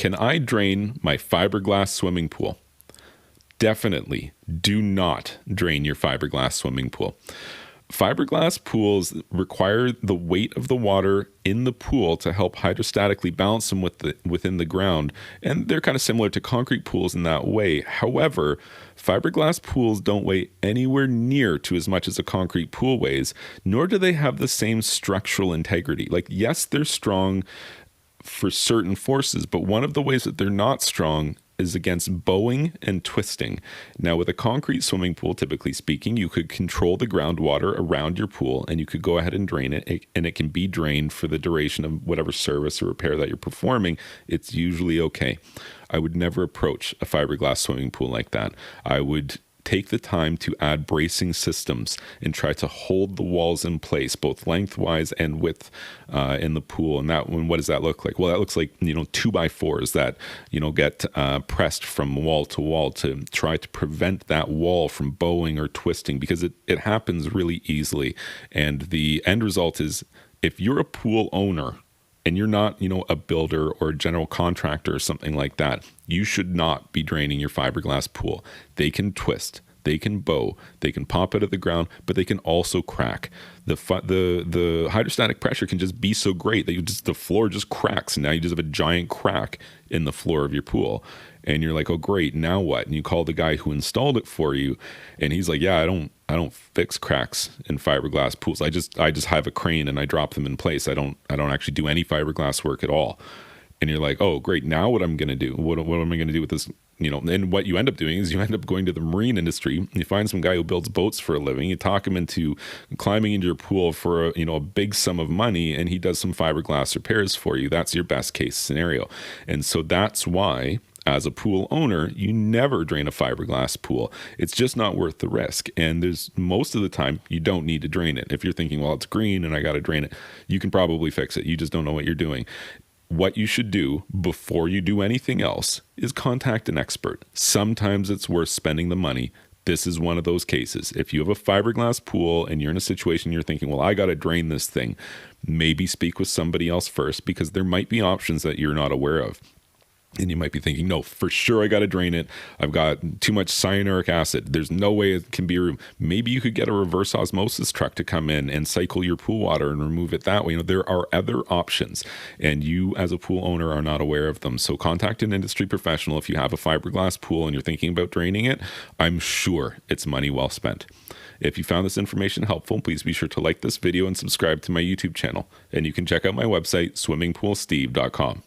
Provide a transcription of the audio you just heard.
Can I drain my fiberglass swimming pool? Definitely do not drain your fiberglass swimming pool. Fiberglass pools require the weight of the water in the pool to help hydrostatically balance them within the ground, and they're kind of similar to concrete pools in that way. However, fiberglass pools don't weigh anywhere near to as much as a concrete pool weighs, nor do they have the same structural integrity. Like, yes, they're strong for certain forces, but one of the ways that they're not strong is against bowing and twisting. Now, with a concrete swimming pool, typically speaking, you could control the groundwater around your pool and you could go ahead and drain it, and it can be drained for the duration of whatever service or repair that you're performing. It's usually okay. I would never approach a fiberglass swimming pool like that. I would take the time to add bracing systems and try to hold the walls in place, both lengthwise and width in the pool. And that one, what does that look like? Well, that looks like, 2x4s that, get pressed from wall to wall to try to prevent that wall from bowing or twisting, because it happens really easily. And the end result is, if you're a pool owner and you're not, a builder or a general contractor or something like that, you should not be draining your fiberglass pool. They can twist, they can bow, they can pop out of the ground, but they can also crack. The hydrostatic pressure can just be so great that the floor just cracks, and now you just have a giant crack in the floor of your pool. And you're like, oh great, now what? And you call the guy who installed it for you, and he's like, yeah, I don't fix cracks in fiberglass pools. I just have a crane and I drop them in place. I don't actually do any fiberglass work at all. And you're like, oh great, now what I'm gonna do? What am I gonna do with this? And what you end up doing is you end up going to the marine industry. You find some guy who builds boats for a living. You talk him into climbing into your pool for a big sum of money, and he does some fiberglass repairs for you. That's your best case scenario. And so that's why, as a pool owner, you never drain a fiberglass pool. It's just not worth the risk. And most of the time, you don't need to drain it. If you're thinking, well, it's green and I got to drain it, you can probably fix it. You just don't know what you're doing. What you should do before you do anything else is contact an expert. Sometimes it's worth spending the money. This is one of those cases. If you have a fiberglass pool and you're in a situation you're thinking, well, I got to drain this thing, maybe speak with somebody else first, because there might be options that you're not aware of. And you might be thinking, no, for sure I got to drain it. I've got too much cyanuric acid. There's no way it can be removed. Maybe you could get a reverse osmosis truck to come in and cycle your pool water and remove it that way. There are other options, and you as a pool owner are not aware of them. So contact an industry professional. If you have a fiberglass pool and you're thinking about draining it, I'm sure it's money well spent. If you found this information helpful, please be sure to like this video and subscribe to my YouTube channel. And you can check out my website, swimmingpoolsteve.com.